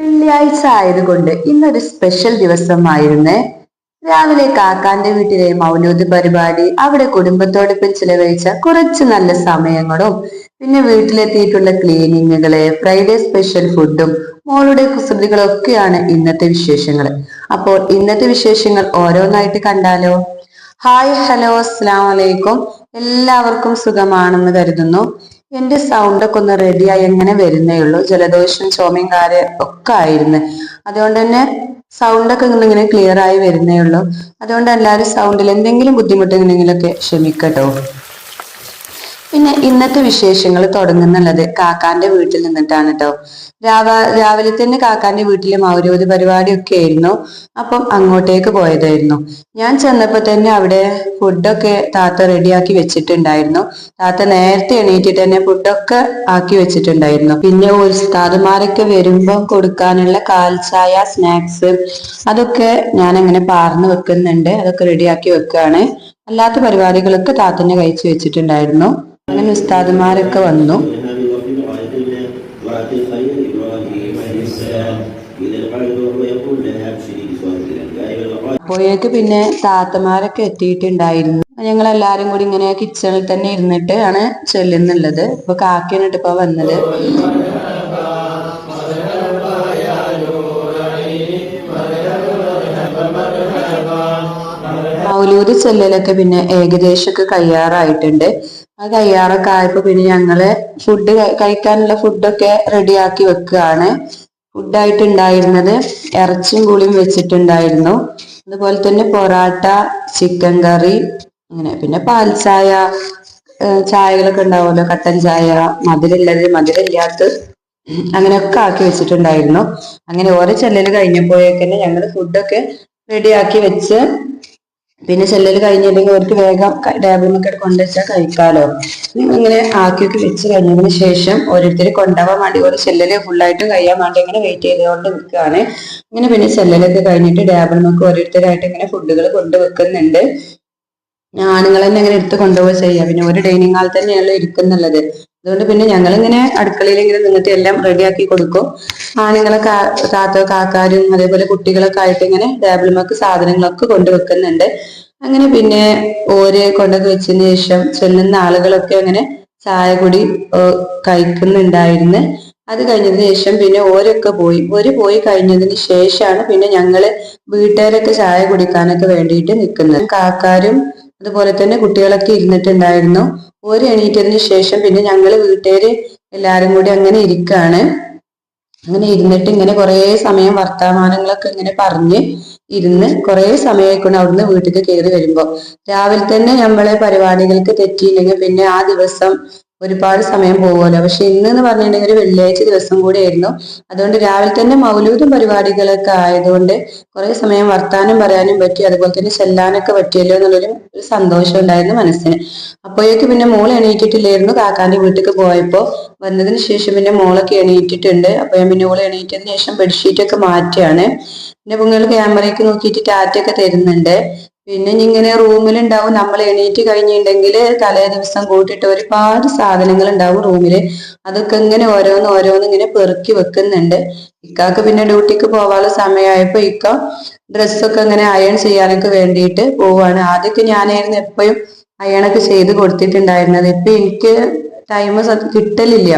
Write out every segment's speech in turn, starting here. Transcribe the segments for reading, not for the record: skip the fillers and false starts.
വെള്ളിയാഴ്ച ആയതുകൊണ്ട് ഇന്നൊരു സ്പെഷ്യൽ ദിവസമായിരുന്നേ. രാവിലെ കാക്കാന്റെ വീട്ടിലെ മൗലൂദ് പരിപാടി, അവിടെ കുടുംബത്തോടൊപ്പം ചിലവഴിച്ച കുറച്ച് നല്ല സമയങ്ങളും, പിന്നെ വീട്ടിലെത്തിയിട്ടുള്ള ക്ലീനിങ്ങുകള്, ഫ്രൈഡേ സ്പെഷ്യൽ ഫുഡും, മോളുടെ കുസൃതികളും ഒക്കെയാണ് ഇന്നത്തെ വിശേഷങ്ങൾ. അപ്പോൾ ഇന്നത്തെ വിശേഷങ്ങൾ ഓരോന്നായിട്ട് കണ്ടാലോ? ഹായ്, ഹലോ, അസ്സലാമു അലൈക്കും. എല്ലാവർക്കും സുഖമാണെന്ന് കരുതുന്നു. എന്റെ സൗണ്ട് ഒക്കെ ഒന്ന് റെഡിയായി എങ്ങനെ വരുന്നേ ഉള്ളൂ. ജലദോഷം ചുമയും കാര്യം ഒക്കെ ആയിരുന്നു. അതുകൊണ്ട് തന്നെ സൗണ്ട് ഒക്കെ ഇങ്ങനെ ക്ലിയർ ആയി വരുന്നേ ഉള്ളൂ. അതുകൊണ്ട് എല്ലാവരും സൗണ്ടിൽ എന്തെങ്കിലും ബുദ്ധിമുട്ടുണ്ടെങ്കിലൊക്കെ ക്ഷമിക്കട്ടോ. പിന്നെ ഇന്നത്തെ വിശേഷങ്ങൾ തുടങ്ങുന്നുള്ളത് കാക്കാന്റെ വീട്ടിൽ നിന്നിട്ടാണ് കേട്ടോ. രാവിലെ തന്നെ കാക്കാന്റെ വീട്ടിലെ മൗലൂദ് പരിപാടിയൊക്കെ ആയിരുന്നു. അപ്പം അങ്ങോട്ടേക്ക് പോയതായിരുന്നു. ഞാൻ ചെന്നപ്പോ തന്നെ അവിടെ ഫുഡൊക്കെ താത്ത റെഡിയാക്കി വെച്ചിട്ടുണ്ടായിരുന്നു. താത്ത നേരത്തെ എണീറ്റിട്ട് തന്നെ ഫുഡൊക്കെ ആക്കി വെച്ചിട്ടുണ്ടായിരുന്നു. പിന്നെ ഉസ്താദുമാരൊക്കെ വരുമ്പോ കൊടുക്കാനുള്ള കാൽച്ചായ, സ്നാക്സ് അതൊക്കെ ഞാൻ അങ്ങനെ പാർന്ന് വെക്കുന്നുണ്ട്. അതൊക്കെ റെഡിയാക്കി വെക്കുകയാണ്. അല്ലാത്ത പരിപാടികളൊക്കെ താത്തന്നെ കഴിച്ചു വെച്ചിട്ടുണ്ടായിരുന്നു. അങ്ങനെ ഉസ്താദുമാരൊക്കെ വന്നു. അപ്പോഴേക്ക് പിന്നെ താത്തമാരൊക്കെ എത്തിയിട്ടുണ്ടായിരുന്നു. ഞങ്ങളെല്ലാരും കൂടി ഇങ്ങനെ കിച്ചണിൽ തന്നെ ഇരുന്നിട്ട് ആണ് ചൊല്ലുന്നുള്ളത്. ഇപ്പൊ കാക്കയാണ് ഇപ്പൊ വന്നത്. മൗലൂദ് ചെല്ലലൊക്കെ പിന്നെ ഏകദേശമൊക്കെ കഴിയാറായിട്ടുണ്ട്. ആ കഴിയാറൊക്കെ ആയപ്പോ പിന്നെ ഞങ്ങള് ഫുഡ് കഴിക്കാനുള്ള ഫുഡൊക്കെ റെഡിയാക്കി വെക്കുകയാണ്. ഫുഡായിട്ടുണ്ടായിരുന്നത് ഇറച്ചിയും കൂളിയും വെച്ചിട്ടുണ്ടായിരുന്നു. അതുപോലെ തന്നെ പൊറാട്ട, ചിക്കൻ കറി, അങ്ങനെ പിന്നെ പാൽച്ചായ, ചായകളൊക്കെ ഉണ്ടാവുമല്ലോ, കട്ടൻ ചായ, മധുരമുള്ളത്, മധുരമില്ലാത്ത, അങ്ങനെയൊക്കെ ആക്കി വെച്ചിട്ടുണ്ടായിരുന്നു. അങ്ങനെ ഓരോ ചെല്ലല് കഴിഞ്ഞപ്പോഴേക്കന്നെ ഞങ്ങൾ ഫുഡൊക്കെ റെഡിയാക്കി വെച്ച്, പിന്നെ ചെല്ലൽ കഴിഞ്ഞില്ലെങ്കിൽ അവർക്ക് വേഗം ടേബിളിലൊക്കെ കൊണ്ടുവച്ചാൽ കഴിക്കാലോ. ഇങ്ങനെ ആക്കിയൊക്കെ വെച്ച് കഴിഞ്ഞതിന് ശേഷം ഓരോരുത്തർ കൊണ്ടുപോകാൻ വേണ്ടി ഒരു ചെല്ലല് ഫുള്ളായിട്ട് കഴിയാൻ വേണ്ടി ഇങ്ങനെ വെയിറ്റ് ചെയ്തുകൊണ്ട് നിൽക്കുകയാണ്. ഇങ്ങനെ പിന്നെ ചെല്ലലൊക്കെ കഴിഞ്ഞിട്ട് ടേബിളിലൊക്കെ ഓരോരുത്തരായിട്ട് ഇങ്ങനെ ഫുഡുകൾ കൊണ്ടുവെക്കുന്നുണ്ട്. ആണുങ്ങൾ തന്നെ ഇങ്ങനെ എടുത്ത് കൊണ്ടുപോവുക ചെയ്യുക. പിന്നെ ഒരു ഡൈനിങ് ഹാൾ തന്നെയാണല്ലോ ഇരിക്കുന്നുള്ളത്. അതുകൊണ്ട് പിന്നെ ഞങ്ങളിങ്ങനെ അടുക്കളയിൽ ഇങ്ങനെ നിന്നിട്ട് എല്ലാം റെഡിയാക്കി കൊടുക്കും. ആണുങ്ങളെ കാക്കാരും അതേപോലെ കുട്ടികളൊക്കെ ആയിട്ട് ഇങ്ങനെ ടേബിളിലേക്ക് സാധനങ്ങളൊക്കെ കൊണ്ടുവെക്കുന്നുണ്ട്. അങ്ങനെ പിന്നെ ഓര് കൊണ്ടൊക്കെ വെച്ചതിന് ശേഷം ചെല്ലുന്ന ആളുകളൊക്കെ അങ്ങനെ ചായ കൂടി കഴിക്കുന്നുണ്ടായിരുന്നു. അത് കഴിഞ്ഞതിന് ശേഷം പിന്നെ ഓരൊക്കെ പോയി കഴിഞ്ഞതിന് ശേഷമാണ് പിന്നെ ഞങ്ങള് വീട്ടുകാരൊക്കെ ചായ കുടിക്കാനൊക്കെ വേണ്ടിയിട്ട് നിൽക്കുന്നത്. കാക്കാരും അതുപോലെ തന്നെ കുട്ടികളൊക്കെ ഇരുന്നിട്ടുണ്ടായിരുന്നു. ഓര് എണീറ്റതിന് ശേഷം പിന്നെ ഞങ്ങള് വീട്ടുകാര് എല്ലാരും കൂടി അങ്ങനെ ഇരിക്കുകയാണ്. അങ്ങനെ ഇരുന്നിട്ട് ഇങ്ങനെ കുറെ സമയം വർത്തമാനങ്ങളൊക്കെ ഇങ്ങനെ പറഞ്ഞ് ഇരുന്ന് കുറെ സമയമായിക്കൊണ്ട് അവിടുന്ന് വീട്ടിലേക്ക് കയറി വരുമ്പോ. രാവിലെ തന്നെ നമ്മളെ പരിപാടികൾക്ക് തെറ്റിയില്ലെങ്കിൽ പിന്നെ ആ ദിവസം ഒരുപാട് സമയം പോകുമല്ലോ. പക്ഷെ ഇന്ന് പറഞ്ഞിട്ടുണ്ടെങ്കിൽ ഒരു വെള്ളിയാഴ്ച ദിവസം കൂടി ആയിരുന്നു. അതുകൊണ്ട് രാവിലെ തന്നെ മൗലൂദും പരിപാടികളൊക്കെ ആയതുകൊണ്ട് കുറെ സമയം വർത്താനം പറയാനും പറ്റി, അതുപോലെ തന്നെ ചെല്ലാനൊക്കെ പറ്റിയല്ലോ എന്നുള്ളൊരു സന്തോഷം ഉണ്ടായിരുന്നു മനസ്സിന്. അപ്പോഴേക്ക് പിന്നെ മോൾ എണീറ്റിട്ടില്ലായിരുന്നു. കാക്കാന്റെ വീട്ടിലേക്ക് പോയപ്പോ വന്നതിന് ശേഷം പിന്നെ മോളൊക്കെ എണീറ്റിട്ടുണ്ട്. അപ്പൊ ഞാൻ പിന്നെ മോള് എണീറ്റതിന് ശേഷം ബെഡ്ഷീറ്റ് ഒക്കെ മാറ്റിയാണ്. പിന്നെ നിങ്ങൾ ക്യാമറയ്ക്ക് നോക്കിയിട്ട് ടാറ്റൊക്കെ തരുന്നുണ്ട്. പിന്നെ ഇങ്ങനെ റൂമിലുണ്ടാവും, നമ്മൾ എണീറ്റ് കഴിഞ്ഞിട്ടുണ്ടെങ്കിൽ തലേ ദിവസം കൂട്ടിയിട്ട് ഒരുപാട് സാധനങ്ങൾ ഉണ്ടാവും റൂമില്. അതൊക്കെ ഇങ്ങനെ ഓരോന്ന് ഇങ്ങനെ പെറുക്കി വെക്കുന്നുണ്ട്. ഇക്കാക്ക് പിന്നെ ഡ്യൂട്ടിക്ക് പോവാനുള്ള സമയമായപ്പോ ഇക്ക ഡ്രസ്സൊക്കെ ഇങ്ങനെ അയൺ ചെയ്യാനൊക്കെ വേണ്ടിയിട്ട് പോവാണ്. ആദ്യമൊക്കെ ഞാനായിരുന്നു എപ്പോഴും അയണൊക്കെ ചെയ്ത് കൊടുത്തിട്ടുണ്ടായിരുന്നത്. ഇപ്പൊ എനിക്ക് ടൈം കിട്ടലില്ല.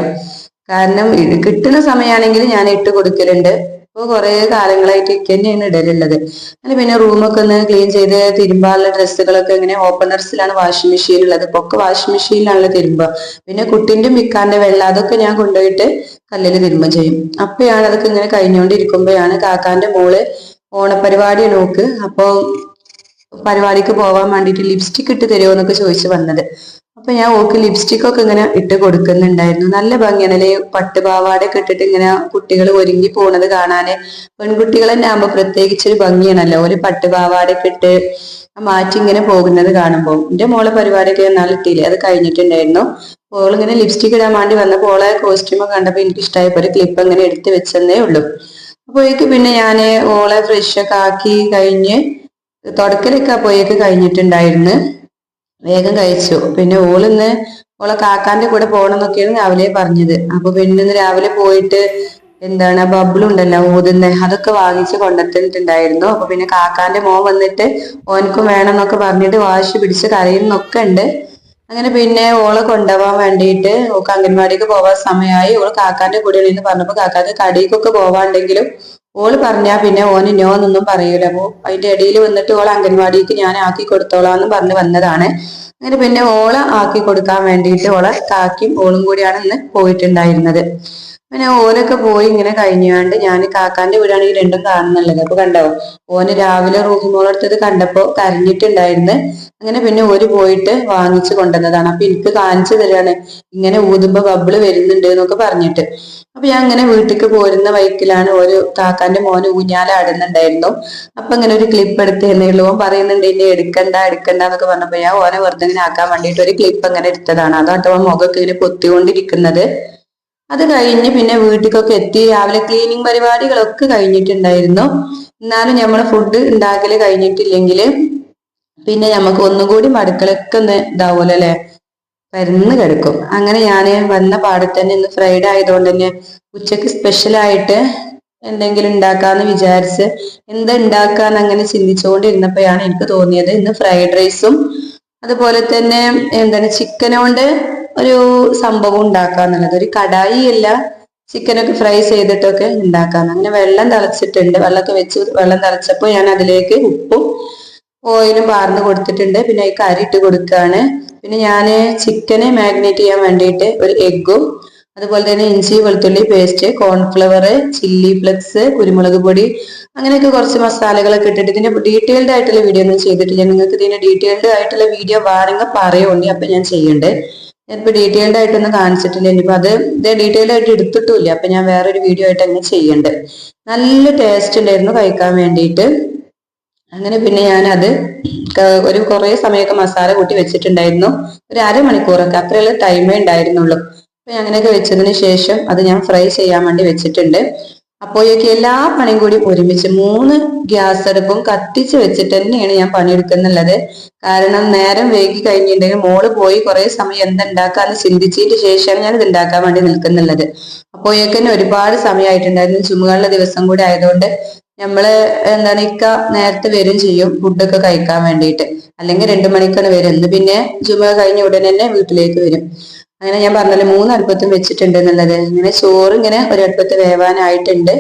കാരണം കിട്ടുന്ന സമയമാണെങ്കിൽ ഞാൻ ഇട്ട് കൊടുക്കലുണ്ട്. ഇപ്പൊ കുറെ കാലങ്ങളായിട്ട് ഇക്ക തന്നെയാണ് ഇടലുള്ളത്. അങ്ങനെ പിന്നെ റൂമൊക്കെ ഒന്ന് ക്ലീൻ ചെയ്ത് തിരുമ്പാനുള്ള ഡ്രസ്സുകളൊക്കെ ഇങ്ങനെ ഓപ്പണർസിലാണ് വാഷിംഗ് മെഷീൻ ഉള്ളത്. ഇപ്പൊ ഒക്കെ വാഷിംഗ് മെഷീനിലാണല്ലോ തിരുമ്പുക. പിന്നെ കുട്ടിന്റെ മിക്കാന്റെ വെള്ളം അതൊക്കെ ഞാൻ കൊണ്ടുപോയിട്ട് കല്ലിൽ തിരുമ്പ ചെയ്യും. അപ്പോഴാണ് അതൊക്കെ ഇങ്ങനെ കഴിഞ്ഞുകൊണ്ടിരിക്കുമ്പോഴാണ് കാക്കാന്റെ മോള് ഓണപരിപാടി നോക്ക്, അപ്പൊ പരിപാടിക്ക് പോവാൻ വേണ്ടിയിട്ട് ലിപ്സ്റ്റിക് ഇട്ട് തരുമോ എന്നൊക്കെ ചോദിച്ചു വന്നത്. അപ്പൊ ഞാൻ ഓക്ക് ലിപ്സ്റ്റിക് ഒക്കെ ഇങ്ങനെ ഇട്ട് കൊടുക്കുന്നുണ്ടായിരുന്നു. നല്ല ഭംഗിയാണല്ലേ പട്ടുപാവാടൊക്കെ ഇട്ടിട്ട് ഇങ്ങനെ കുട്ടികൾ ഒരുങ്ങി പോണത് കാണാന്. പെൺകുട്ടികൾ തന്നെ ആകുമ്പോ പ്രത്യേകിച്ചൊരു ഭംഗിയാണല്ലോ, ഒരു പട്ടുപാവാടൊക്കെ ഇട്ട് മാറ്റി ഇങ്ങനെ പോകുന്നത് കാണുമ്പോൾ. എന്റെ മോളെ പരിപാടിയൊക്കെ നാളിട്ടില്ലേ, അത് കഴിഞ്ഞിട്ടുണ്ടായിരുന്നു. ഓളിങ്ങനെ ലിപ്സ്റ്റിക് ഇടാൻ വേണ്ടി വന്നപ്പോൾ ഓളെ കോസ്റ്റ്യൂമൊക്കെ കണ്ടപ്പോൾ എനിക്ക് ഇഷ്ടമായപ്പോ ഒരു ക്ലിപ്പ് അങ്ങനെ എടുത്ത് വെച്ചെന്നേ ഉള്ളൂ. അപ്പോഴേക്ക് പിന്നെ ഞാന് ഓളെ ഫ്രഷൊക്കെ ആക്കി കഴിഞ്ഞ് തുടക്കലൊക്കെ അപ്പോഴേക്ക് കഴിഞ്ഞിട്ടുണ്ടായിരുന്നു. വേഗം കഴിച്ചു. പിന്നെ ഓളെ കാക്കാന്റെ കൂടെ പോകണം എന്നൊക്കെയാണ് രാവിലെ പറഞ്ഞത്. അപ്പൊ പിന്നെ ഇന്ന് രാവിലെ പോയിട്ട് എന്താണ് ബബിളുണ്ടല്ലോ ഊതുന്ന അതൊക്കെ വാങ്ങിച്ച് കൊണ്ടെത്തിയിട്ടുണ്ടായിരുന്നു. അപ്പൊ പിന്നെ കാക്കാന്റെ മോൻ വന്നിട്ട് ഓനക്കും വേണമെന്നൊക്കെ പറഞ്ഞിട്ട് വാശി പിടിച്ച് കരയുന്നൊക്കെ ഉണ്ട്. അങ്ങനെ പിന്നെ ഓളെ കൊണ്ടുപോകാൻ വേണ്ടിയിട്ട് ഓക്ക് അംഗൻവാടിക്ക് പോവാൻ സമയമായി. ഓള് കാക്കാന്റെ കൂടെ എന്ന് പറഞ്ഞപ്പോ കാക്കാക്ക് കടിക്കൊക്കെ പോവാണ്ടെങ്കിലും ഓള് പറഞ്ഞാ പിന്നെ ഓന് നോ എന്നൊന്നും പറയൂല. അപ്പൊ അതിന്റെ ഇടയിൽ വന്നിട്ട് ഓളെ അംഗൻവാടിക്ക് ഞാൻ ആക്കി കൊടുത്തോളാന്ന് പറഞ്ഞ് വന്നതാണ്. അങ്ങനെ പിന്നെ ഓളെ ആക്കി കൊടുക്കാൻ വേണ്ടിയിട്ട് ഓളെ കാക്കും ഓളും കൂടിയാണ് ഇന്ന് പോയിട്ടുണ്ടായിരുന്നത്. പിന്നെ ഓലൊക്കെ പോയി ഇങ്ങനെ കഴിഞ്ഞാണ്ട് ഞാൻ കാക്കാന്റെ വീടാണ് ഈ രണ്ടും കാണുന്നുള്ളത്. അപ്പൊ കണ്ടോ ഓന് രാവിലെ റൂഹിമോളെടുത്തത് കണ്ടപ്പോ കരഞ്ഞിട്ടുണ്ടായിരുന്നു. അങ്ങനെ പിന്നെ ഓര് പോയിട്ട് വാങ്ങിച്ചു കൊണ്ടുവന്നതാണ്. അപ്പൊ എനിക്ക് കാണിച്ചു തരാണ് ഇങ്ങനെ ഊതുമ്പോ ബബിള് വരുന്നുണ്ട് എന്നൊക്കെ പറഞ്ഞിട്ട്. അപ്പൊ ഞാൻ ഇങ്ങനെ വീട്ടിലേക്ക് പോരുന്ന വഴിക്കിലാണ് ഒരു കാക്കാന്റെ മോന് ഊഞ്ഞാലാടുന്നുണ്ടായിരുന്നു. അപ്പൊ ഇങ്ങനെ ഒരു ക്ലിപ്പ് എടുത്ത് എന്നുള്ളൂ ഓൻ പറയുന്നുണ്ട് ഇനി എടുക്കണ്ട എന്നൊക്കെ പറഞ്ഞപ്പോ ഞാൻ ഓനെ വെറുതെ ഇങ്ങനെ ആക്കാൻ വേണ്ടിയിട്ട് ഒരു ക്ലിപ്പ് അങ്ങനെ എടുത്തതാണ്. അതാട്ടോ ഓൻ മുഖമൊക്കെ ഇങ്ങനെ പൊത്തിക്കൊണ്ടിരിക്കുന്നത്. അത് കഴിഞ്ഞ് പിന്നെ വീട്ടിലേക്കൊക്കെ എത്തി. രാവിലെ ക്ലീനിങ് പരിപാടികളൊക്കെ കഴിഞ്ഞിട്ടുണ്ടായിരുന്നു. എന്നാലും നമ്മള് ഫുഡ് ഉണ്ടാക്കല് കഴിഞ്ഞിട്ടില്ലെങ്കിൽ പിന്നെ നമുക്ക് ഒന്നുകൂടി അടുക്കളയൊക്കെ ഒന്ന് ഇതാവൂലോ അല്ലെ, പരന്ന് കിടക്കും. അങ്ങനെ ഞാൻ വന്ന പാടെ തന്നെ ഇന്ന് ഫ്രൈഡേ ആയതുകൊണ്ട് തന്നെ ഉച്ചക്ക് സ്പെഷ്യലായിട്ട് എന്തെങ്കിലും ഉണ്ടാക്കാന്ന് വിചാരിച്ച് എന്താ ഉണ്ടാക്കാന്ന് അങ്ങനെ ചിന്തിച്ചുകൊണ്ടിരുന്നപ്പോഴാണ് എനിക്ക് തോന്നിയത് ഇന്ന് ഫ്രൈഡ് റൈസും അതുപോലെ തന്നെ എന്താണ് ചിക്കനോണ്ട് ഒരു സംഭവം ഉണ്ടാക്കാന്നുള്ളത്. ഒരു കടായി അല്ല, ചിക്കനൊക്കെ ഫ്രൈ ചെയ്തിട്ടൊക്കെ ഉണ്ടാക്കാന്ന്. അങ്ങനെ വെള്ളം തിളച്ചിട്ടുണ്ട്. വെള്ളം തിളച്ചപ്പോൾ ഞാൻ അതിലേക്ക് ഉപ്പും ഓയിലും പാർന്ന് കൊടുത്തിട്ടുണ്ട്. പിന്നെ അതിൽ അരി ഇട്ട് കൊടുക്കുകയാണ്. പിന്നെ ഞാൻ ചിക്കനെ മാഗ്നേറ്റ് ചെയ്യാൻ വേണ്ടിയിട്ട് ഒരു എഗ്ഗും അതുപോലെ തന്നെ ഇഞ്ചി വെളുത്തുള്ളി പേസ്റ്റ്, കോൺഫ്ലവർ, ചില്ലി ഫ്ലെക്സ്, കുരുമുളക് പൊടി, അങ്ങനെയൊക്കെ കുറച്ച് മസാലകളൊക്കെ ഇട്ടിട്ട് ഇതിന്റെ ഡീറ്റെയിൽഡ് ആയിട്ടുള്ള വീഡിയോ ഒന്നും ചെയ്തിട്ടില്ല. നിങ്ങൾക്ക് ഇതിന്റെ ഡീറ്റെയിൽഡ് ആയിട്ടുള്ള വീഡിയോ വേണമെങ്കിൽ പറയുന്നുണ്ട്, അപ്പൊ ഞാൻ ചെയ്യണ്ട്. ഞാനിപ്പോ ഡീറ്റെയിൽഡ് ആയിട്ടൊന്നും കാണിച്ചിട്ടില്ല. ഇനിയിപ്പോ അത് ഡീറ്റെയിൽഡ് ആയിട്ട് എടുത്തിട്ടില്ല. അപ്പൊ ഞാൻ വേറൊരു വീഡിയോ ആയിട്ട് അങ്ങനെ ചെയ്യണ്ട്. നല്ല ടേസ്റ്റ് ഉണ്ടായിരുന്നു കഴിക്കാൻ വേണ്ടിയിട്ട്. അങ്ങനെ പിന്നെ ഞാനത് ഒരു കുറെ സമയമൊക്കെ മസാല കൂട്ടി വെച്ചിട്ടുണ്ടായിരുന്നു. ഒരു അരമണിക്കൂറൊക്കെ അത്രയുള്ള ടൈമേ ഉണ്ടായിരുന്നുള്ളൂ. അപ്പൊ അങ്ങനെയൊക്കെ വെച്ചതിന് ശേഷം അത് ഞാൻ ഫ്രൈ ചെയ്യാൻ വേണ്ടി വെച്ചിട്ടുണ്ട്. അപ്പോഴേക്ക് എല്ലാ പണിയും കൂടി ഒരുമിച്ച് 3 ഗ്യാസ് അടുപ്പും കത്തിച്ച് വെച്ചിട്ട് തന്നെയാണ് ഞാൻ പണിയെടുക്കുന്നുള്ളത്. കാരണം നേരം വൈകി കഴിഞ്ഞിട്ടുണ്ടെങ്കിൽ മോള് പോയി കുറെ സമയം എന്തുണ്ടാക്കാന്ന് ചിന്തിച്ചതിന് ശേഷമാണ് ഞാൻ ഇത് ഉണ്ടാക്കാൻ വേണ്ടി നിൽക്കുന്നുള്ളത്. അപ്പോഴേക്ക് തന്നെ ഒരുപാട് സമയമായിട്ടുണ്ടായിരുന്നു. ചുമകളുടെ ദിവസം കൂടി ആയതുകൊണ്ട് നമ്മള് എന്താണ് ഇക്ക നേരത്തെ വരും ചെയ്യും ഫുഡൊക്കെ കഴിക്കാൻ വേണ്ടിയിട്ട്. അല്ലെങ്കിൽ 2 മണിക്കാണ് വരും. എന്ന് പിന്നെ ചുമ കഴിഞ്ഞ ഉടനെ തന്നെ വീട്ടിലേക്ക് വരും. അങ്ങനെ ഞാൻ പറഞ്ഞല്ലോ 3 അടുപ്പത്തും വെച്ചിട്ടുണ്ട് എന്നുള്ളത്. ഇങ്ങനെ ചോറ് ഇങ്ങനെ ഒരടുപ്പത്ത് വേവാനായിട്ടുണ്ട്.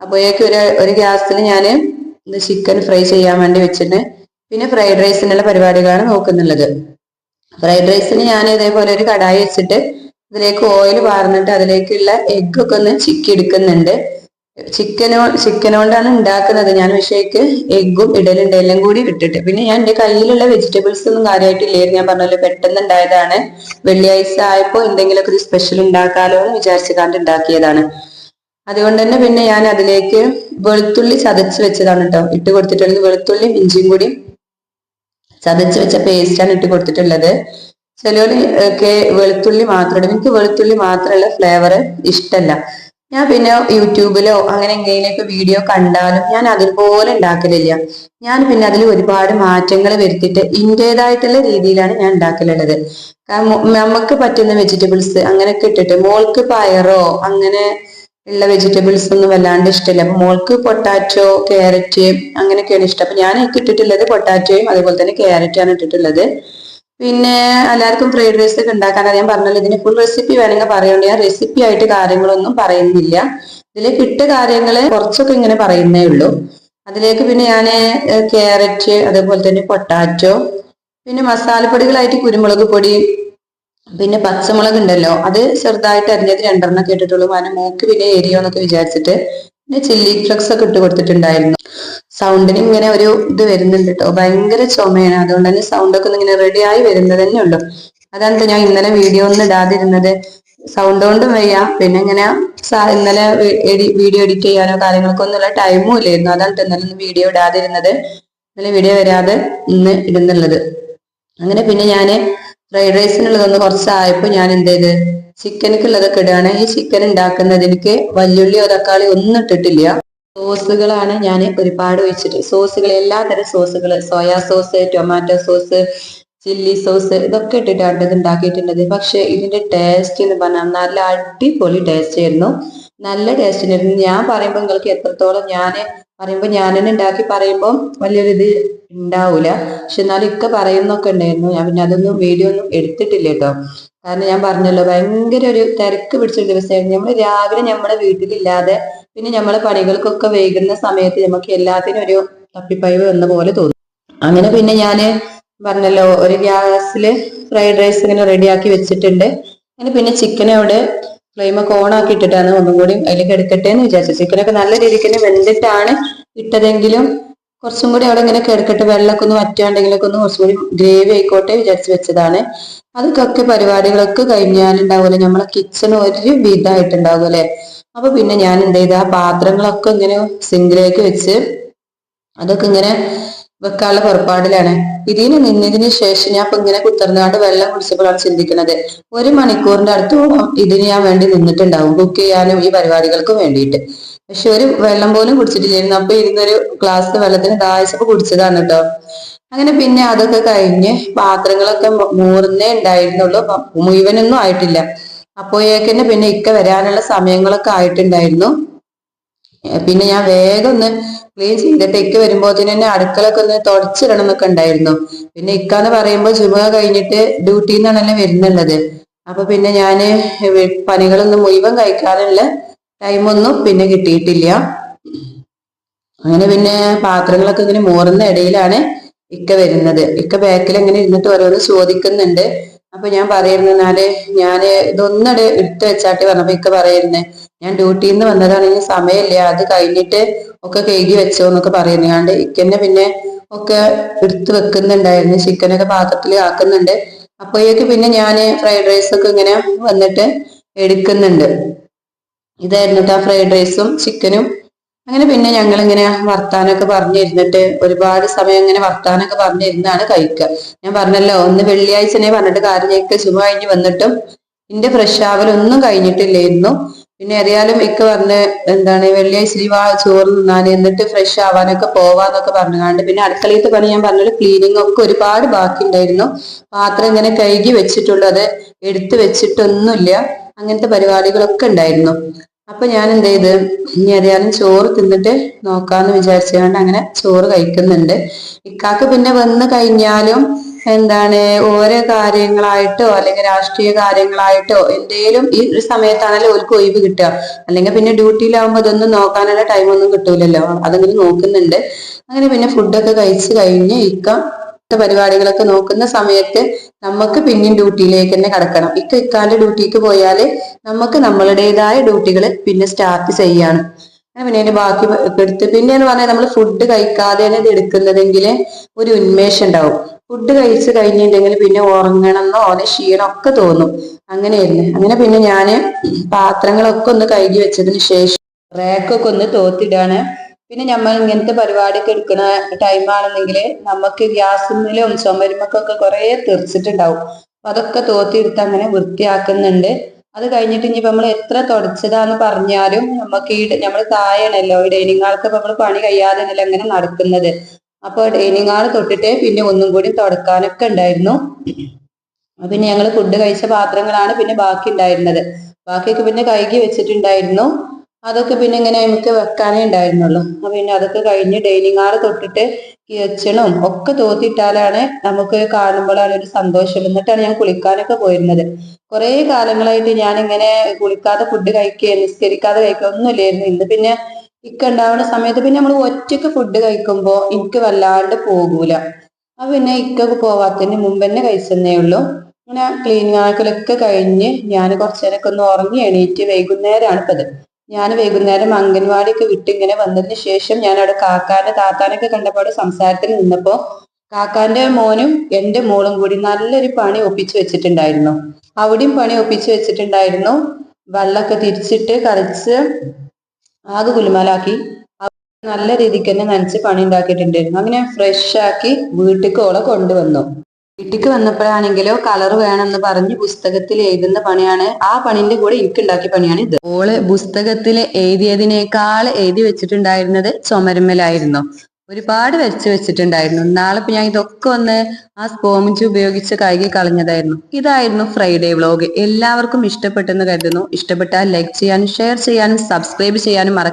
അപ്പോഴേക്ക് ഒരു ഗ്യാസിൽ ഞാൻ ചിക്കൻ ഫ്രൈ ചെയ്യാൻ വേണ്ടി വെച്ചിട്ട് പിന്നെ ഫ്രൈഡ് റൈസിനുള്ള പരിപാടികളാണ് നോക്കുന്നുള്ളത്. ഫ്രൈഡ് റൈസിന് ഞാൻ ഇതേപോലെ ഒരു കടായി വെച്ചിട്ട് ഇതിലേക്ക് ഓയിൽ വാർന്നിട്ട് അതിലേക്കുള്ള എഗ്ഗൊക്കെ ഒന്ന് ചിക്കി എടുക്കുന്നുണ്ട്. ചിക്കനോണ്ടാണ് ഉണ്ടാക്കുന്നത് ഞാൻ. പക്ഷേക്ക് എഗ്ഗും ഇടലുണ്ട്, എല്ലാം കൂടി ഇട്ടിട്ട്. പിന്നെ ഞാൻ എന്റെ കയ്യിലുള്ള വെജിറ്റബിൾസ് ഒന്നും കാര്യമായിട്ടില്ലായിരുന്നു. ഞാൻ പറഞ്ഞല്ലോ പെട്ടെന്ന് ഉണ്ടായതാണ്. വെള്ളിയാഴ്ച ആയപ്പോ എന്തെങ്കിലുമൊക്കെ ഒരു സ്പെഷ്യൽ ഉണ്ടാക്കാലോ എന്ന് വിചാരിച്ചു ഉണ്ടാക്കിയതാണ്. അതുകൊണ്ട് തന്നെ പിന്നെ ഞാൻ അതിലേക്ക് വെളുത്തുള്ളി ചതച്ച് വെച്ചതാണ് കേട്ടോ ഇട്ട് കൊടുത്തിട്ടുള്ളത്. വെളുത്തുള്ളിയും ഇഞ്ചിയും കൂടി ചതച്ച് വെച്ച പേസ്റ്റാണ് ഇട്ട് കൊടുത്തിട്ടുള്ളത്. ചിലവര് ഒക്കെ വെളുത്തുള്ളി മാത്രം ഇടും. എനിക്ക് വെളുത്തുള്ളി മാത്രമുള്ള ഫ്ലേവർ ഇഷ്ടമല്ല. ഞാൻ പിന്നെ യൂട്യൂബിലോ അങ്ങനെ എന്തെങ്കിലുമൊക്കെ വീഡിയോ കണ്ടാലും ഞാൻ അതുപോലെ ഉണ്ടാക്കലില്ല. ഞാൻ പിന്നെ അതിൽ ഒരുപാട് മാറ്റങ്ങൾ വരുത്തിയിട്ട് ഇന്റേതായിട്ടുള്ള രീതിയിലാണ് ഞാൻ ഉണ്ടാക്കലുള്ളത്. കാരണം നമുക്ക് പറ്റുന്ന വെജിറ്റബിൾസ് അങ്ങനെയൊക്കെ ഇട്ടിട്ട്, മോൾക്ക് പയറോ അങ്ങനെ ഉള്ള വെജിറ്റബിൾസ് ഒന്നും വല്ലാണ്ട് ഇഷ്ടമില്ല. അപ്പൊ മോൾക്ക് പൊട്ടാറ്റോ, ക്യാരറ്റ് അങ്ങനെയൊക്കെയാണ് ഇഷ്ടം. അപ്പൊ ഞാൻ ഇട്ടിട്ടുള്ളത് പൊട്ടാറ്റോയും അതുപോലെ തന്നെ ക്യാരറ്റാണ് ഇട്ടിട്ടുള്ളത്. പിന്നെ എല്ലാവർക്കും ഫ്രൈഡ് റൈസ് ഒക്കെ ഉണ്ടാക്കാൻ അറിയാൻ പറഞ്ഞല്ലോ. ഇതിന് ഫുൾ റെസിപ്പി വേണമെങ്കിൽ പറയുന്നുണ്ട്. ഞാൻ റെസിപ്പി ആയിട്ട് കാര്യങ്ങളൊന്നും പറയുന്നില്ല. ഇതിലേക്ക് ഇട്ട കാര്യങ്ങള് കുറച്ചൊക്കെ ഇങ്ങനെ പറയുന്നേ ഉള്ളൂ. അതിലേക്ക് പിന്നെ ഞാൻ ക്യാരറ്റ് അതുപോലെ തന്നെ പൊട്ടാറ്റോ, പിന്നെ മസാലപ്പൊടികളായിട്ട് കുരുമുളക് പൊടി, പിന്നെ പച്ചമുളക് ഉണ്ടല്ലോ അത് ചെറുതായിട്ട് അരിഞ്ഞത് 2 ഇട്ടിട്ടുള്ളൂ. കാരണം മൂക്ക് പിന്നെ എരിയോന്നൊക്കെ വിചാരിച്ചിട്ട്. പിന്നെ ചില്ലി ഫ്ലക്സ് ഒക്കെ ഇട്ട് കൊടുത്തിട്ടുണ്ടായിരുന്നു. സൗണ്ടിന് ഇങ്ങനെ ഒരു ഇത് വരുന്നുണ്ട് കേട്ടോ, ഭയങ്കര ചുമയാണ്. അതുകൊണ്ട് തന്നെ സൗണ്ട് ഒക്കെ ഇങ്ങനെ റെഡി ആയി വരുന്നത് തന്നെ ഉള്ളൂ. അതാണ് ഞാൻ ഇന്നലെ വീഡിയോ ഒന്നും ഇടാതിരുന്നത്. സൗണ്ട് കൊണ്ടും വയ്യ, പിന്നെ ഇങ്ങനെ ഇന്നലെ വീഡിയോ എഡിറ്റ് ചെയ്യാനോ കാര്യങ്ങൾക്കോ ഒന്നുള്ള ടൈമും ഇല്ലായിരുന്നു. അതാണ് ഇന്നലെ ഒന്നും വീഡിയോ ഇടാതിരുന്നത്. ഇന്നലെ വീഡിയോ വരാതെ ഇന്ന് ഇടുന്നുള്ളത്. അങ്ങനെ പിന്നെ ഞാന് ഫ്രൈഡ് റൈസിനുള്ളതൊന്ന് കുറച്ചായപ്പോ ഞാൻ എന്ത് ചെയ്ത് ചിക്കനക്കുള്ളതൊക്കെ ഇടുകയാണ്. ഈ ചിക്കൻ ഉണ്ടാക്കുന്നതിലേക്ക് വല്യുള്ളിയോ തക്കാളി ഒന്നും ഇട്ടിട്ടില്ല. സോസുകളാണ് ഞാൻ ഒരുപാട് ഒഴിച്ചിട്ട്, സോസുകൾ എല്ലാതരം സോസുകൾ, soya sauce, tomato sauce, chilli sauce ഇതൊക്കെ ഇട്ടിട്ടാണ് ഇത് ഉണ്ടാക്കിയിട്ടുള്ളത്. പക്ഷെ ഇതിന്റെ ടേസ്റ്റ് എന്ന് പറഞ്ഞാൽ നല്ല അടിപൊളി ടേസ്റ്റ് ആയിരുന്നു. നല്ല ടേസ്റ്റ് ഉണ്ടായിരുന്നു. ഞാൻ പറയുമ്പോൾ നിങ്ങൾക്ക് എത്രത്തോളം ഞാൻ പറയുമ്പോൾ ഞാൻ തന്നെ ഉണ്ടാക്കി പറയുമ്പോൾ വലിയൊരു ഇത് ഉണ്ടാവൂല. പക്ഷെ എന്നാലും ഇക്ക പറയുന്നൊക്കെ ഉണ്ടായിരുന്നു. ഞാൻ പിന്നെ അതൊന്നും വീഡിയോ ഒന്നും എടുത്തിട്ടില്ല കേട്ടോ. കാരണം ഞാൻ പറഞ്ഞല്ലോ ഭയങ്കര ഒരു തിരക്ക് പിടിച്ചൊരു ദിവസമായിരുന്നു. നമ്മൾ രാവിലെ നമ്മുടെ വീട്ടിലില്ലാതെ പിന്നെ നമ്മളെ പണികൾക്കൊക്കെ വൈകുന്ന സമയത്ത് നമുക്ക് എല്ലാത്തിനും ഒരു തപ്പിപ്പയവ് വന്ന പോലെ തോന്നും. അങ്ങനെ പിന്നെ ഞാന് പറഞ്ഞല്ലോ ഒരു ഗ്യാസിൽ ഫ്രൈഡ് റൈസ് ഇങ്ങനെ റെഡിയാക്കി വെച്ചിട്ടുണ്ട്. അങ്ങനെ പിന്നെ ചിക്കൻ അവിടെ ഫ്ലെയിമൊക്കെ ഓൺ ആക്കി ഇട്ടിട്ടാണ് ഒന്നും കൂടി അതിലേക്ക് എടുക്കട്ടെ എന്ന് വിചാരിച്ചു. ചിക്കനൊക്കെ നല്ല രീതിക്ക് തന്നെ വെന്തിട്ടാണ് ഇട്ടതെങ്കിലും കുറച്ചും കൂടി അവിടെ ഇങ്ങനെ കിടക്കട്ടെ, വെള്ളമൊക്കെ ഒന്ന് വറ്റാണ്ടെങ്കിലൊക്കെ ഒന്ന് കുറച്ചും കൂടി ഗ്രേവി ആയിക്കോട്ടെ വിചാരിച്ച് വെച്ചതാണ്. അതൊക്കെ പരിപാടികളൊക്കെ കഴിഞ്ഞാലുണ്ടാവുമല്ലോ നമ്മളെ കിച്ചൺ ഒരു വിധമായിട്ടുണ്ടാവും അല്ലെ. അപ്പൊ പിന്നെ ഞാൻ എന്ത് ചെയ്ത ആ പാത്രങ്ങളൊക്കെ ഇങ്ങനെ സിങ്കിലേക്ക് വെച്ച് അതൊക്കെ ഇങ്ങനെ വെക്കാനുള്ള പുറപ്പാടിലാണ്. ഇതിന് നിന്നതിന് ശേഷം ഞാൻ ഇപ്പൊ ഇങ്ങനെ കുത്തിർന്നാണ്ട് വെള്ളം കുടിച്ചപ്പോഴാണ് ചിന്തിക്കുന്നത്, 1 മണിക്കൂറിന്റെ അടുത്തോളം ഇതിന് ഞാൻ വേണ്ടി നിന്നിട്ടുണ്ടാവും കുക്ക് ചെയ്യാനും ഈ പരിപാടികൾക്കും വേണ്ടിയിട്ട്. പക്ഷെ ഒരു വെള്ളം പോലും കുടിച്ചിട്ടില്ലായിരുന്നു. അപ്പൊ ഇരുന്നൊരു ഗ്ലാസ് വെള്ളത്തിന് ദാഹിച്ചപ്പോ കുടിച്ചതാണ് കേട്ടോ. അങ്ങനെ പിന്നെ അതൊക്കെ കഴിഞ്ഞ് പാത്രങ്ങളൊക്കെ മൂർന്നേ ഉണ്ടായിരുന്നുള്ളൂ, മുഴുവനൊന്നും ആയിട്ടില്ല. അപ്പോഴേക്കന്നെ പിന്നെ ഇക്ക വരാനുള്ള സമയങ്ങളൊക്കെ ആയിട്ടുണ്ടായിരുന്നു. പിന്നെ ഞാൻ വേഗം ഒന്ന് ക്ലീൻ ചെയ്തിട്ട് ഇക്ക വരുമ്പോഴത്തേന് തന്നെ അടുക്കളൊക്കെ ഒന്ന് തുടച്ചിടണം എന്നൊക്കെ ഉണ്ടായിരുന്നു. പിന്നെ ഇക്കാന്ന് പറയുമ്പോൾ ജുമുഅ കഴിഞ്ഞിട്ട് ഡ്യൂട്ടിയിൽ നിന്നാണല്ലോ വരുന്നുള്ളത്. അപ്പൊ പിന്നെ ഞാന് പണികളൊന്നും മുഴുവൻ കഴിക്കാനുള്ള ടൈമൊന്നും പിന്നെ കിട്ടിയിട്ടില്ല. അങ്ങനെ പിന്നെ പാത്രങ്ങളൊക്കെ ഇങ്ങനെ മൂറുന്ന ഇടയിലാണ് ഇക്ക വരുന്നത്. ഇക്ക ബാക്കിൽ ഇങ്ങനെ ഇരുന്നിട്ട് ഓരോന്ന് ചോദിക്കുന്നുണ്ട്. അപ്പൊ ഞാൻ പറയുന്നാല് ഞാന് ഇതൊന്നടെ എടുത്തു വെച്ചാട്ട് പറഞ്ഞപ്പോ ഇക്ക പറയുന്നേ, ഞാൻ ഡ്യൂട്ടിയിൽ നിന്ന് വന്നതാണ്, ഇനി സമയമില്ല, അത് കഴിഞ്ഞിട്ട് ഒക്കെ കഴുകി വെച്ചോ എന്നൊക്കെ പറയുന്നുണ്ട്. ഇക്കന്നെ പിന്നെ ഒക്കെ എടുത്ത് വെക്കുന്നുണ്ടായിരുന്നു, ചിക്കനൊക്കെ പാത്രത്തിൽ ആക്കുന്നുണ്ട്. അപ്പോഴേക്ക് പിന്നെ ഞാന് ഫ്രൈഡ് റൈസ് ഒക്കെ ഇങ്ങനെ വന്നിട്ട് എടുക്കുന്നുണ്ട്. ഇതായിരുന്നു ആ ഫ്രൈഡ് റൈസും ചിക്കനും. അങ്ങനെ പിന്നെ ഞങ്ങൾ ഇങ്ങനെ വർത്താനൊക്കെ പറഞ്ഞിരുന്നിട്ട് ഒരുപാട് സമയം ഇങ്ങനെ വർത്താനൊക്കെ പറഞ്ഞിരുന്നാണ് കഴിക്കുക. ഞാൻ പറഞ്ഞല്ലോ ഒന്ന് വെള്ളിയാഴ്ചനെ പറഞ്ഞിട്ട് കാര്യമൊക്കെ ചുമ കഴിഞ്ഞ് വന്നിട്ടും എന്റെ ഫ്രഷ് ആവലൊന്നും കഴിഞ്ഞിട്ടില്ലായിരുന്നു. പിന്നെ അറിയാലും ഇക്ക പറഞ്ഞ് എന്താണ് വെള്ളിയാഴ്ച ലീവാ ചോറ് തിന്നാല് എന്നിട്ട് ഫ്രഷ് ആവാനൊക്കെ പോവാന്നൊക്കെ പറഞ്ഞുകൊണ്ട് പിന്നെ അടുക്കളയത്തെ പണി ഞാൻ പറഞ്ഞത് ക്ലീനിങ് ഒക്കെ ഒരുപാട് ബാക്കി ഉണ്ടായിരുന്നു. പാത്രം ഇങ്ങനെ കഴുകി വെച്ചിട്ടുള്ളൂ, അത് എടുത്തു വെച്ചിട്ടൊന്നുമില്ല. അങ്ങനത്തെ പരിപാടികളൊക്കെ ഉണ്ടായിരുന്നു. അപ്പൊ ഞാൻ എന്ത് ചെയ്ത് ഇനി അറിയാലും ചോറ് തിന്നിട്ട് നോക്കാന്ന് വിചാരിച്ചുകൊണ്ട് അങ്ങനെ ചോറ് കഴിക്കുന്നുണ്ട്. ഇക്കാക്ക് പിന്നെ വന്ന് കഴിഞ്ഞാലും എന്താണ് ഓരോ കാര്യങ്ങളായിട്ടോ അല്ലെങ്കിൽ രാഷ്ട്രീയ കാര്യങ്ങളായിട്ടോ എന്തേലും ഈ ഒരു സമയത്താണല്ലോ ഓർക്ക് ഒഴിവ് കിട്ടുക. അല്ലെങ്കിൽ പിന്നെ ഡ്യൂട്ടിയിലാവുമ്പോൾ ഇതൊന്നും നോക്കാനുള്ള ടൈമൊന്നും കിട്ടൂലല്ലോ, അതങ്ങനെ നോക്കുന്നുണ്ട്. അങ്ങനെ പിന്നെ ഫുഡൊക്കെ കഴിച്ച് കഴിഞ്ഞ് ഇക്ക പരിപാടികളൊക്കെ നോക്കുന്ന സമയത്ത് നമുക്ക് പിന്നെയും ഡ്യൂട്ടിയിലേക്ക് തന്നെ കടക്കണം. ഇക്കാന്റെ ഡ്യൂട്ടിക്ക് പോയാല് നമുക്ക് നമ്മളുടേതായ ഡ്യൂട്ടികൾ പിന്നെ സ്റ്റാർട്ട് ചെയ്യാണ്. പിന്നെ അതിന്റെ ബാക്കി എടുത്ത് പിന്നെന്ന് പറഞ്ഞാൽ നമ്മൾ ഫുഡ് കഴിക്കാതെയാണ് ഇത് എടുക്കുന്നതെങ്കിൽ ഒരു ഉന്മേഷം ഉണ്ടാവും. ഫുഡ് കഴിച്ച് കഴിഞ്ഞിട്ടുണ്ടെങ്കിൽ പിന്നെ ഉറങ്ങണമെന്നോ അല്ലെ ക്ഷീണം ഒക്കെ തോന്നും. അങ്ങനെയായിരുന്നു. അങ്ങനെ പിന്നെ ഞാന് പാത്രങ്ങളൊക്കെ ഒന്ന് കഴുകി വെച്ചതിന് ശേഷം റാക്കൊക്കെ ഒന്ന് തോത്തിടാണ്. പിന്നെ നമ്മൾ ഇങ്ങനത്തെ പരിപാടിയൊക്കെ എടുക്കുന്ന ടൈം ആണെന്നെങ്കിൽ നമുക്ക് ഗ്യാസിലും ചുമരുമക്കൊക്കെ കുറെ തെറിച്ചിട്ടുണ്ടാവും. അപ്പൊ അതൊക്കെ തോത്തിയെടുത്ത് അങ്ങനെ വൃത്തിയാക്കുന്നുണ്ട്. അത് കഴിഞ്ഞിട്ട് ഇനിയിപ്പോ നമ്മൾ എത്ര തുടച്ചതാന്ന് പറഞ്ഞാലും നമുക്ക് ഈ നമ്മൾ താഴെയാണല്ലോ ഈ ഡൈനിങ് ഹാളൊക്കെ നമ്മൾ പണി കഴിയാതെ അങ്ങനെ നടക്കുന്നത്. അപ്പൊ ഡൈനിങ് ഹാൾ തൊട്ടിട്ട് പിന്നെ ഒന്നും കൂടി തുടക്കാനൊക്കെ ഉണ്ടായിരുന്നു. പിന്നെ ഞങ്ങൾ ഫുഡ് കഴിച്ച പാത്രങ്ങളാണ് പിന്നെ ബാക്കി ഉണ്ടായിരുന്നത്. ബാക്കിയൊക്കെ പിന്നെ കഴുകി വെച്ചിട്ടുണ്ടായിരുന്നു. അതൊക്കെ പിന്നെ ഇങ്ങനെ നമുക്ക് വെക്കാനേ ഉണ്ടായിരുന്നുള്ളൂ. അപ്പൊ പിന്നെ അതൊക്കെ കഴിഞ്ഞ് ഡൈനിങ് ഹാള് തൊട്ടിട്ട് കിച്ചണും ഒക്കെ തോത്തിയിട്ടാലാണ് നമുക്ക് കാണുമ്പോഴാണ് ഒരു സന്തോഷം. എന്നിട്ടാണ് ഞാൻ കുളിക്കാനൊക്കെ പോയിരുന്നത്. കുറെ കാലങ്ങളായിട്ട് ഞാൻ ഇങ്ങനെ കുളിക്കാതെ ഫുഡ് കഴിക്കുക നിസ്കരിക്കാതെ കഴിക്കുക ഒന്നുമില്ലായിരുന്നു. ഇന്ന് പിന്നെ ഇക്ക ഉണ്ടാവുന്ന സമയത്ത് പിന്നെ നമ്മൾ ഒറ്റയ്ക്ക് ഫുഡ് കഴിക്കുമ്പോൾ എനിക്ക് വല്ലാണ്ട് പോകൂല. അപ്പൊ പിന്നെ ഇക്കൊക്കെ പോവാത്തതിന് മുമ്പ് തന്നെ കഴിച്ചെന്നേ ഉള്ളൂ. അങ്ങനെ ക്ലീനിങ് ആക്കലൊക്കെ കഴിഞ്ഞ് ഞാൻ കുറച്ചു നേരമൊക്കെ ഒന്ന് ഉറങ്ങി എണീറ്റ് വൈകുന്നേരമാണ് ഇപ്പത്. ഞാൻ വൈകുന്നേരം അംഗൻവാടിയൊക്കെ വിട്ട് ഇങ്ങനെ വന്നതിന് ശേഷം ഞാൻ അവിടെ കാക്കാന്റെ താത്താനൊക്കെ കണ്ടപ്പോൾ സംസാരത്തിന് നിന്നപ്പോ കാക്കാന്റെ മോനും എന്റെ മോളും കൂടി നല്ലൊരു പണി ഒപ്പിച്ചു വെച്ചിട്ടുണ്ടായിരുന്നു. അവിടെയും പണി ഒപ്പിച്ചു വെച്ചിട്ടുണ്ടായിരുന്നു. വെള്ളമൊക്കെ തിരിച്ചിട്ട് കളിച്ച് ആകെ കുലുമാലാക്കി നല്ല രീതിക്ക് തന്നെ നനച്ച് പണി ഉണ്ടാക്കിയിട്ടുണ്ടായിരുന്നു. അങ്ങനെ ഫ്രഷ് ആക്കി വീട്ടിലേക്ക് ഓളെ കൊണ്ടുവന്നു. വീട്ടിക്ക് വന്നപ്പോഴാണെങ്കിലോ കളർ വേണമെന്ന് പറഞ്ഞ് പുസ്തകത്തിൽ എഴുതുന്ന പണിയാണ്. ആ പണിന്റെ കൂടെ എനിക്ക് ഉണ്ടാക്കിയ പണിയാണ് ഇത്. ഓള് പുസ്തകത്തിൽ എഴുതിയതിനേക്കാൾ എഴുതി വെച്ചിട്ടുണ്ടായിരുന്നത് ചുമരുമ്മലായിരുന്നു. ഒരുപാട് വരച്ച് വെച്ചിട്ടുണ്ടായിരുന്നു. നാളെ ഇപ്പൊ ഞാൻ ഇതൊക്കെ ഒന്ന് ആ സ്പോഞ്ച് ഉപയോഗിച്ച് കഴുകി കളഞ്ഞതായിരുന്നു. ഇതായിരുന്നു ഫ്രൈഡേ വ്ലോഗ്. എല്ലാവർക്കും ഇഷ്ടപ്പെട്ടെന്ന് കരുതുന്നു. ഇഷ്ടപ്പെട്ടാൽ ലൈക്ക് ചെയ്യാനും ഷെയർ ചെയ്യാനും സബ്സ്ക്രൈബ് ചെയ്യാനും മറക്കരുത്.